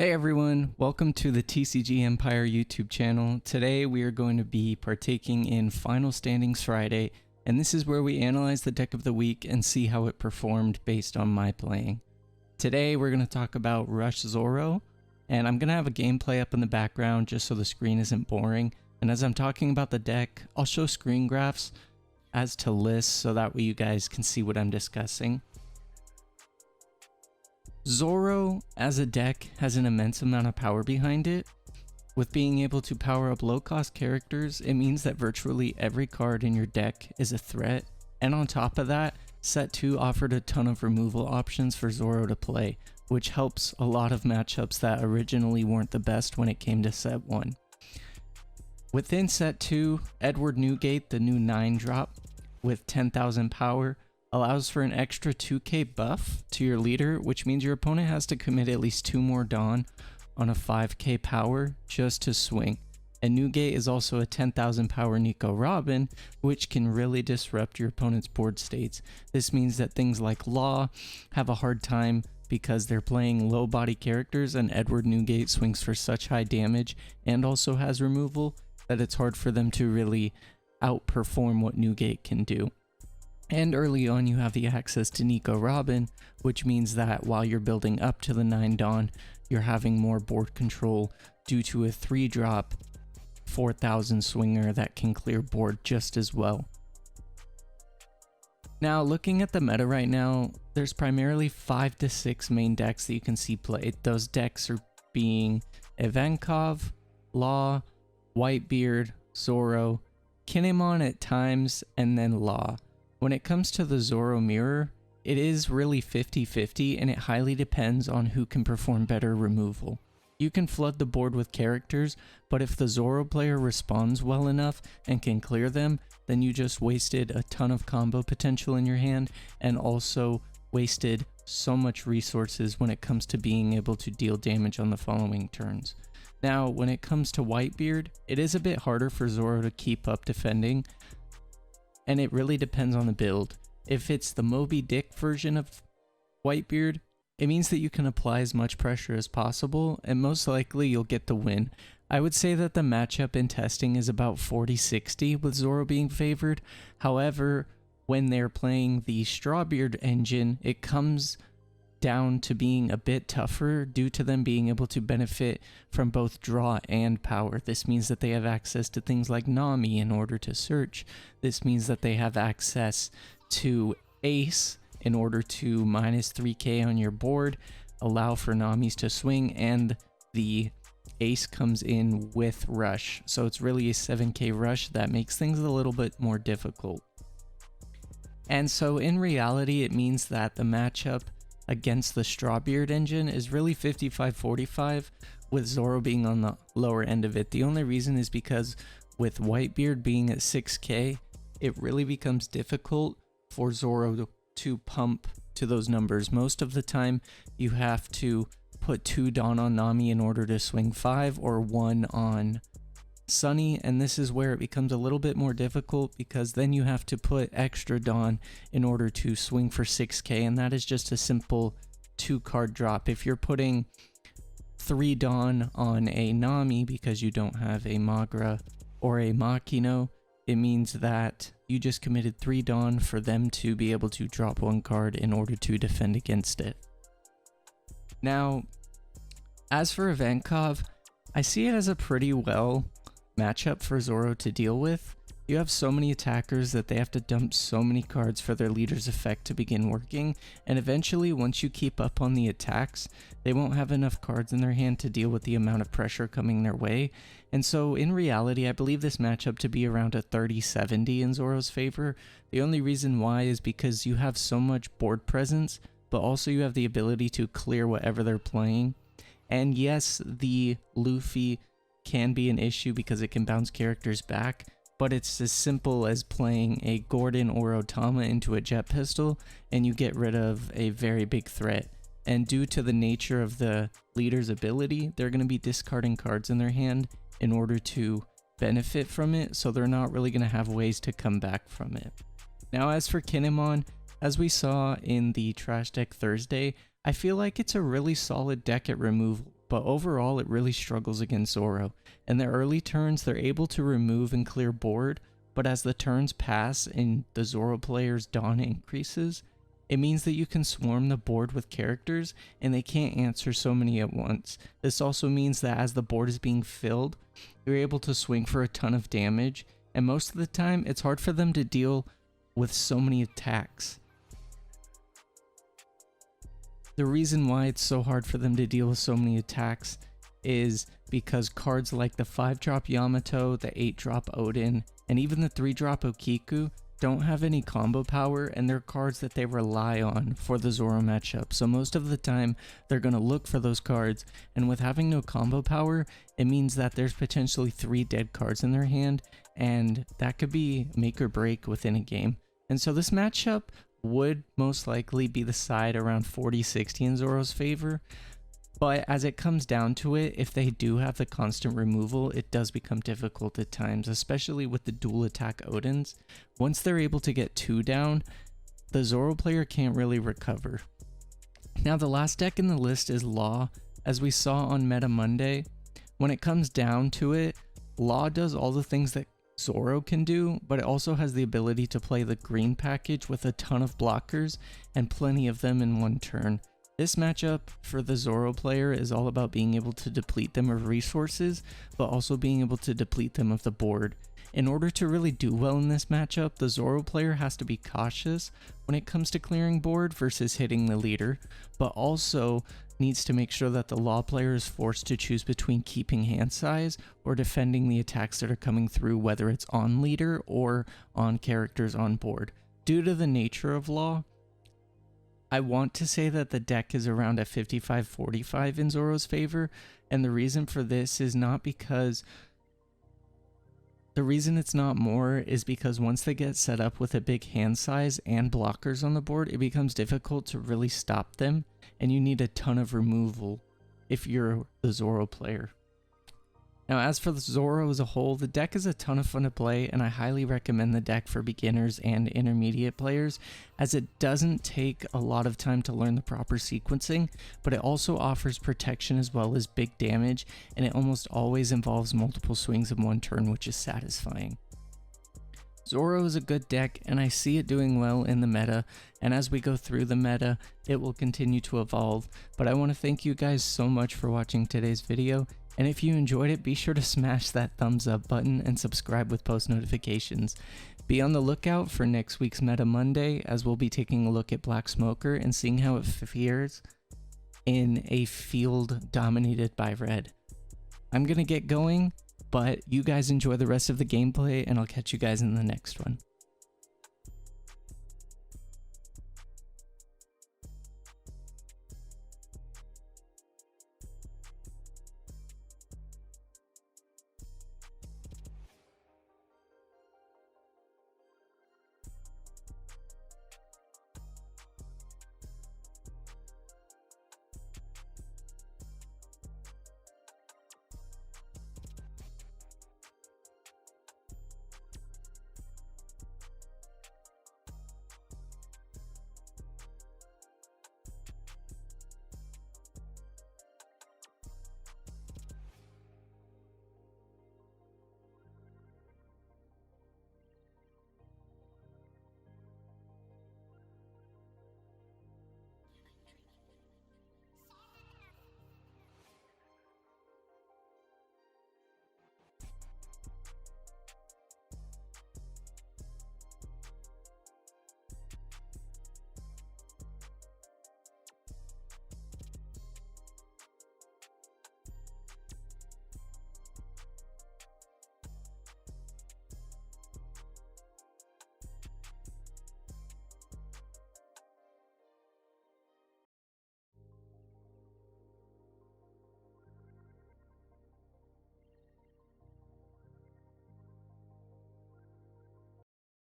Hey everyone, welcome to the TCG Empire YouTube channel. Today we are going to be partaking in Final Standings Friday, and this is where we analyze the deck of the week and see how it performed based on my playing. Today we're going to talk about Rush Zoro, and I'm going to have a gameplay up in the background just so the screen isn't boring. And as I'm talking about the deck, I'll show screen graphs as to lists so that way you guys can see what I'm discussing. Zoro as a deck has an immense amount of power behind it. With being able to power up low cost characters, it means that virtually every card in your deck is a threat, and on top of that, set 2 offered a ton of removal options for Zoro to play, which helps a lot of matchups that originally weren't the best when it came to set 1. Within set 2, Edward Newgate, the new 9 drop with 10,000 power, allows for an extra 2k buff to your leader, which means your opponent has to commit at least 2 more Dawn on a 5k power just to swing. And Newgate is also a 10,000 power Nico Robin, which can really disrupt your opponent's board states. This means that things like Law have a hard time because they're playing low body characters, and Edward Newgate swings for such high damage and also has removal that it's hard for them to really outperform what Newgate can do. And early on you have the access to Nico Robin, which means that while you're building up to the 9 Dawn, you're having more board control due to a 3-drop 4,000 swinger that can clear board just as well. Now looking at the meta right now, there's primarily 5 to 6 main decks that you can see played. Those decks are being Ivankov, Law, Whitebeard, Zoro, Kinemon at times, and then Law. When it comes to the Zoro mirror, it is really 50-50, and it highly depends on who can perform better removal. You can flood the board with characters, but if the Zoro player responds well enough and can clear them, then you just wasted a ton of combo potential in your hand and also wasted so much resources when it comes to being able to deal damage on the following turns. Now, when it comes to Whitebeard, it is a bit harder for Zoro to keep up defending, and it really depends on the build. If it's the Moby Dick version of Whitebeard, it means that you can apply as much pressure as possible, and most likely you'll get the win. I would say that the matchup in testing is about 40-60 with Zoro being favored. However, when they're playing the Strawbeard engine, it comes down to being a bit tougher due to them being able to benefit from both draw and power. This means that they have access to things like Nami in order to search. This means that they have access to Ace in order to minus 3k on your board, allow for Namis to swing, and the Ace comes in with Rush. So it's really a 7k Rush that makes things a little bit more difficult. And so in reality, it means that the matchup against the Strawbeard engine is really 55-45, with Zoro being on the lower end of it. The only reason is because with Whitebeard being at 6k, it really becomes difficult for Zoro to pump to those numbers. Most of the time you have to put 2 Dawn on Nami in order to swing 5, or 1 on Sunny, and this is where it becomes a little bit more difficult because then you have to put extra Dawn in order to swing for 6k, and that is just a simple 2-card drop. If you're putting 3 Dawn on a Nami because you don't have a Magra or a Makino, it means that you just committed 3 Dawn for them to be able to drop 1 card in order to defend against it. Now, as for Ivankov, I see it as a pretty well matchup for Zoro to deal with. You have so many attackers that they have to dump so many cards for their leader's effect to begin working, and eventually once you keep up on the attacks, they won't have enough cards in their hand to deal with the amount of pressure coming their way. And so in reality, I believe this matchup to be around a 30-70 in Zoro's favor. The only reason why is because you have so much board presence, but also you have the ability to clear whatever they're playing. And yes, the Luffy can be an issue because it can bounce characters back, but it's as simple as playing a Gordon or Otama into a jet pistol and you get rid of a very big threat. And due to the nature of the leader's ability, they're going to be discarding cards in their hand in order to benefit from it, so they're not really going to have ways to come back from it. Now as for Kinemon, as we saw in the Trash Deck Thursday, I feel like it's a really solid deck at removal, but overall it really struggles against Zoro. In the early turns, they're able to remove and clear board, but as the turns pass and the Zoro player's dawn increases, it means that you can swarm the board with characters and they can't answer so many at once. This also means that as the board is being filled, you're able to swing for a ton of damage, and most of the time it's hard for them to deal with so many attacks. The reason why it's so hard for them to deal with so many attacks is because cards like the 5-drop Yamato, the 8-drop Odin, and even the 3-drop Okiku don't have any combo power, and they're cards that they rely on for the Zoro matchup. So most of the time they're going to look for those cards, and with having no combo power, it means that there's potentially 3 dead cards in their hand, and that could be make or break within a game. And so this matchup would most likely be the side around 40-60 in Zoro's favor. But as it comes down to it, if they do have the constant removal, it does become difficult at times, especially with the dual attack Odins. Once they're able to get 2 down, the Zoro player can't really recover. Now the last deck in the list is Law. As we saw on Meta Monday, when it comes down to it, Law does all the things that Zoro can do, but it also has the ability to play the green package with a ton of blockers and plenty of them in one turn. This matchup for the Zoro player is all about being able to deplete them of resources, but also being able to deplete them of the board. In order to really do well in this matchup, the Zoro player has to be cautious when it comes to clearing board versus hitting the leader, but also needs to make sure that the Law player is forced to choose between keeping hand size or defending the attacks that are coming through, whether it's on leader or on characters on board. Due to the nature of Law, I want to say that the deck is around at 55-45 in Zoro's favor, and the reason for this is not because... The reason it's not more is because once they get set up with a big hand size and blockers on the board, it becomes difficult to really stop them, and you need a ton of removal if you're the Zoro player. Now, as for the Zoro as a whole, the deck is a ton of fun to play, and I highly recommend the deck for beginners and intermediate players, as it doesn't take a lot of time to learn the proper sequencing, but it also offers protection as well as big damage, and it almost always involves multiple swings in one turn, which is satisfying. Zoro is a good deck, and I see it doing well in the meta, and as we go through the meta, it will continue to evolve. But I want to thank you guys so much for watching today's video, and if you enjoyed it, be sure to smash that thumbs up button and subscribe with post notifications. Be on the lookout for next week's Meta Monday, as we'll be taking a look at Black Smoker and seeing how it fares in a field dominated by red. I'm gonna get going, but you guys enjoy the rest of the gameplay, and I'll catch you guys in the next one.